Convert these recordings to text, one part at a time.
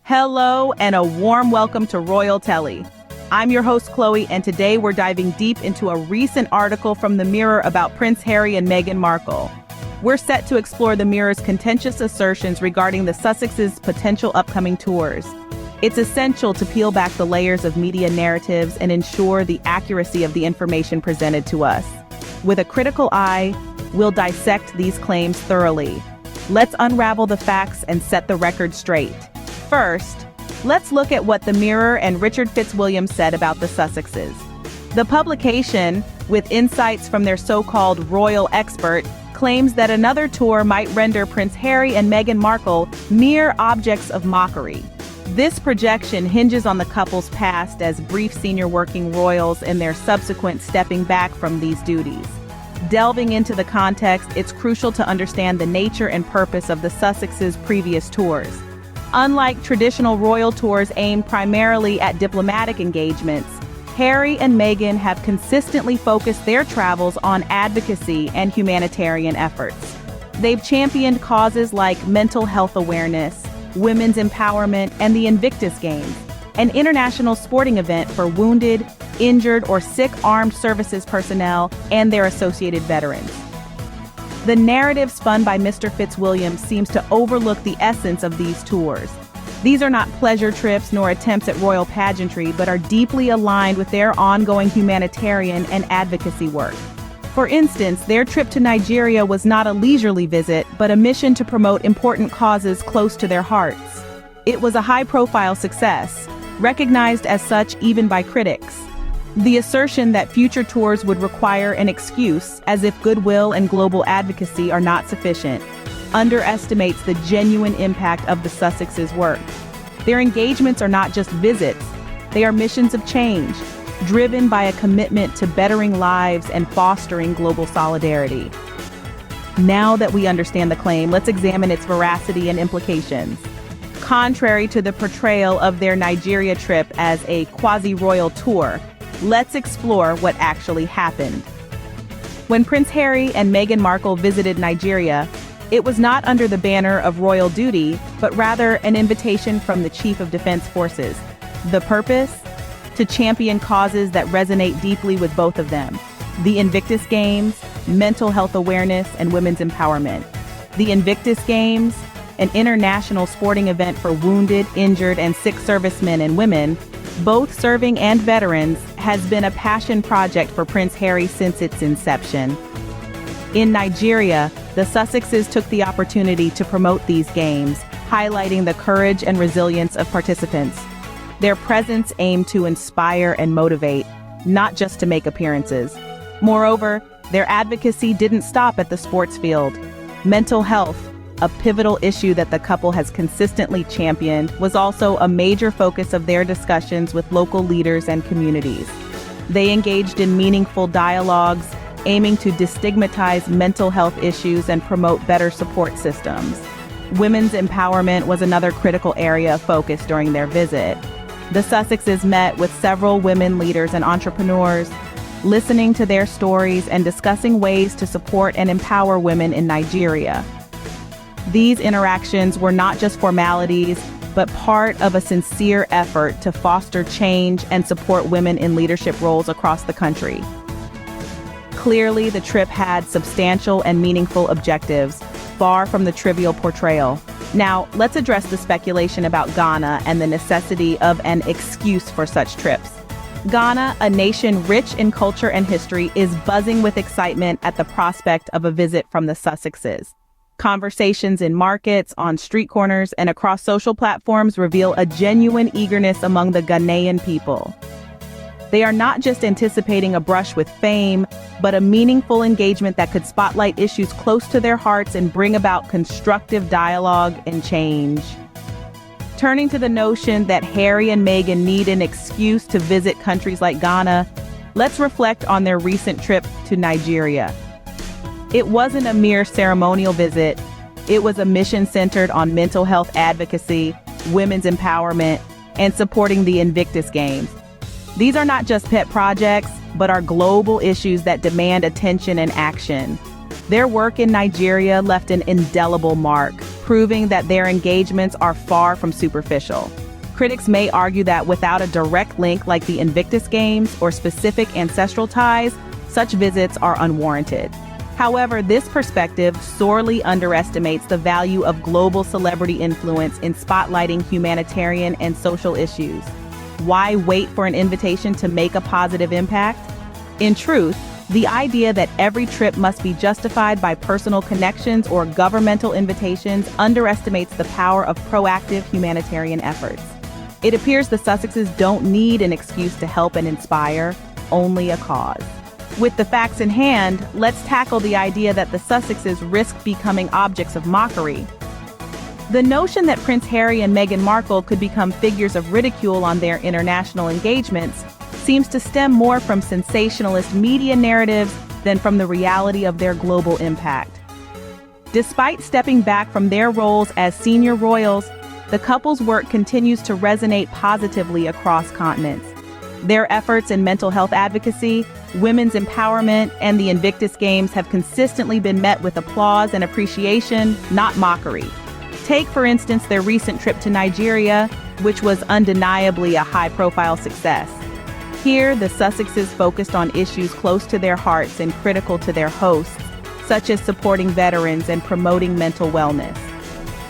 Hello and a warm welcome to Royal Telly. I'm your host, Chloe, and today we're diving deep into a recent article from The Mirror about Prince Harry and Meghan Markle. We're set to explore The Mirror's contentious assertions regarding the Sussexes' potential upcoming tours. It's essential to peel back the layers of media narratives and ensure the accuracy of the information presented to us. With a critical eye, we'll dissect these claims thoroughly. Let's unravel the facts and set the record straight. First, let's look at what The Mirror and Richard Fitzwilliam said about the Sussexes. The publication, with insights from their so-called royal expert, claims that another tour might render Prince Harry and Meghan Markle mere objects of mockery. This projection hinges on the couple's past as brief senior working royals and their subsequent stepping back from these duties. Delving into the context, it's crucial to understand the nature and purpose of the Sussexes' previous tours. Unlike traditional royal tours aimed primarily at diplomatic engagements, Harry and Meghan have consistently focused their travels on advocacy and humanitarian efforts. They've championed causes like mental health awareness, women's empowerment, and the Invictus Games, an international sporting event for wounded, injured, or sick armed services personnel and their associated veterans. The narrative spun by Mr. Fitzwilliam seems to overlook the essence of these tours. These are not pleasure trips nor attempts at royal pageantry, but are deeply aligned with their ongoing humanitarian and advocacy work. For instance, their trip to Nigeria was not a leisurely visit, but a mission to promote important causes close to their hearts. It was a high-profile success, recognized as such even by critics. The assertion that future tours would require an excuse, as if goodwill and global advocacy are not sufficient, underestimates the genuine impact of the Sussexes' work. Their engagements are not just visits, they are missions of change, driven by a commitment to bettering lives and fostering global solidarity. Now that we understand the claim, let's examine its veracity and implications. Contrary to the portrayal of their Nigeria trip as a quasi-royal tour, let's explore what actually happened. When Prince Harry and Meghan Markle visited Nigeria, it was not under the banner of royal duty, but rather an invitation from the Chief of Defense Forces. The purpose? To champion causes that resonate deeply with both of them. The Invictus Games, mental health awareness, and women's empowerment. The Invictus Games, an international sporting event for wounded, injured, and sick servicemen and women, both serving and veterans, has been a passion project for Prince Harry since its inception. In Nigeria, the Sussexes took the opportunity to promote these games, highlighting the courage and resilience of participants. Their presence aimed to inspire and motivate, not just to make appearances. Moreover, their advocacy didn't stop at the sports field. Mental health, a pivotal issue that the couple has consistently championed, was also a major focus of their discussions with local leaders and communities. They engaged in meaningful dialogues, aiming to destigmatize mental health issues and promote better support systems. Women's empowerment was another critical area of focus during their visit. The Sussexes met with several women leaders and entrepreneurs, listening to their stories and discussing ways to support and empower women in Nigeria. These interactions were not just formalities, but part of a sincere effort to foster change and support women in leadership roles across the country. Clearly, the trip had substantial and meaningful objectives, far from the trivial portrayal. Now, let's address the speculation about Ghana and the necessity of an excuse for such trips. Ghana, a nation rich in culture and history, is buzzing with excitement at the prospect of a visit from the Sussexes. Conversations in markets, on street corners, and across social platforms reveal a genuine eagerness among the Ghanaian people. They are not just anticipating a brush with fame, but a meaningful engagement that could spotlight issues close to their hearts and bring about constructive dialogue and change. Turning to the notion that Harry and Meghan need an excuse to visit countries like Ghana, let's reflect on their recent trip to Nigeria. It wasn't a mere ceremonial visit. It was a mission centered on mental health advocacy, women's empowerment, and supporting the Invictus Games. These are not just pet projects, but are global issues that demand attention and action. Their work in Nigeria left an indelible mark, proving that their engagements are far from superficial. Critics may argue that without a direct link like the Invictus Games or specific ancestral ties, such visits are unwarranted. However, this perspective sorely underestimates the value of global celebrity influence in spotlighting humanitarian and social issues. Why wait for an invitation to make a positive impact? In truth, the idea that every trip must be justified by personal connections or governmental invitations underestimates the power of proactive humanitarian efforts. It appears the Sussexes don't need an excuse to help and inspire, only a cause. With the facts in hand, let's tackle the idea that the Sussexes risk becoming objects of mockery. The notion that Prince Harry and Meghan Markle could become figures of ridicule on their international engagements seems to stem more from sensationalist media narratives than from the reality of their global impact. Despite stepping back from their roles as senior royals, the couple's work continues to resonate positively across continents. Their efforts in mental health advocacy, women's empowerment, and the Invictus Games have consistently been met with applause and appreciation, not mockery. Take, for instance, their recent trip to Nigeria, which was undeniably a high-profile success. Here, the Sussexes focused on issues close to their hearts and critical to their hosts, such as supporting veterans and promoting mental wellness.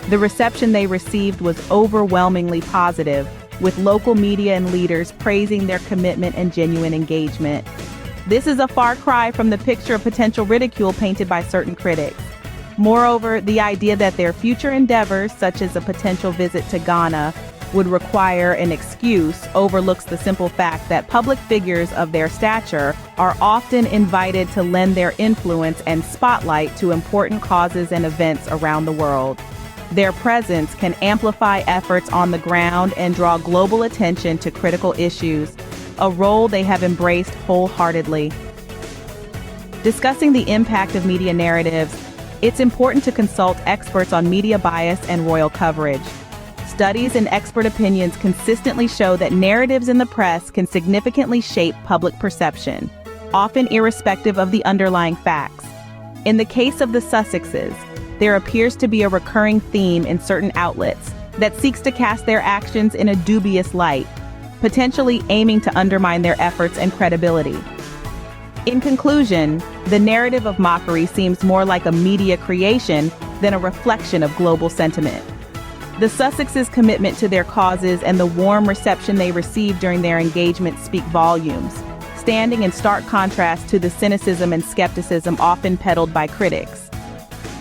The reception they received was overwhelmingly positive, with local media and leaders praising their commitment and genuine engagement. This is a far cry from the picture of potential ridicule painted by certain critics. Moreover, the idea that their future endeavors, such as a potential visit to Ghana, would require an excuse overlooks the simple fact that public figures of their stature are often invited to lend their influence and spotlight to important causes and events around the world. Their presence can amplify efforts on the ground and draw global attention to critical issues, a role they have embraced wholeheartedly. Discussing the impact of media narratives, it's important to consult experts on media bias and royal coverage. Studies and expert opinions consistently show that narratives in the press can significantly shape public perception, often irrespective of the underlying facts. In the case of the Sussexes, there appears to be a recurring theme in certain outlets that seeks to cast their actions in a dubious light, potentially aiming to undermine their efforts and credibility. In conclusion, the narrative of mockery seems more like a media creation than a reflection of global sentiment. The Sussexes' commitment to their causes and the warm reception they received during their engagement speak volumes, standing in stark contrast to the cynicism and skepticism often peddled by critics.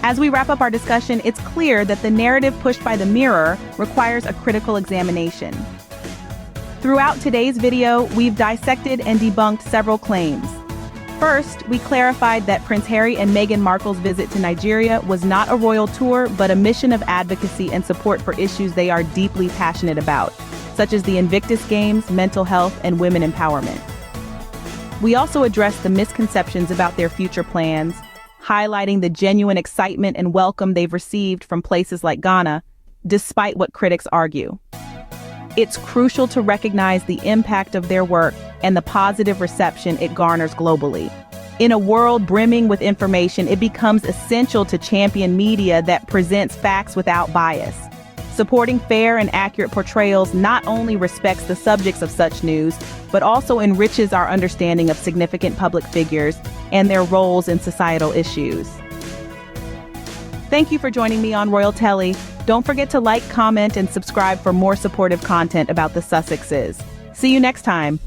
As we wrap up our discussion, it's clear that the narrative pushed by the Mirror requires a critical examination. Throughout today's video, we've dissected and debunked several claims. First, we clarified that Prince Harry and Meghan Markle's visit to Nigeria was not a royal tour, but a mission of advocacy and support for issues they are deeply passionate about, such as the Invictus Games, mental health, and women empowerment. We also addressed the misconceptions about their future plans, highlighting the genuine excitement and welcome they've received from places like Ghana, despite what critics argue. It's crucial to recognize the impact of their work and the positive reception it garners globally. In a world brimming with information, it becomes essential to champion media that presents facts without bias. Supporting fair and accurate portrayals not only respects the subjects of such news, but also enriches our understanding of significant public figures and their roles in societal issues. Thank you for joining me on Royal Telly. Don't forget to like, comment, and subscribe for more supportive content about the Sussexes. See you next time.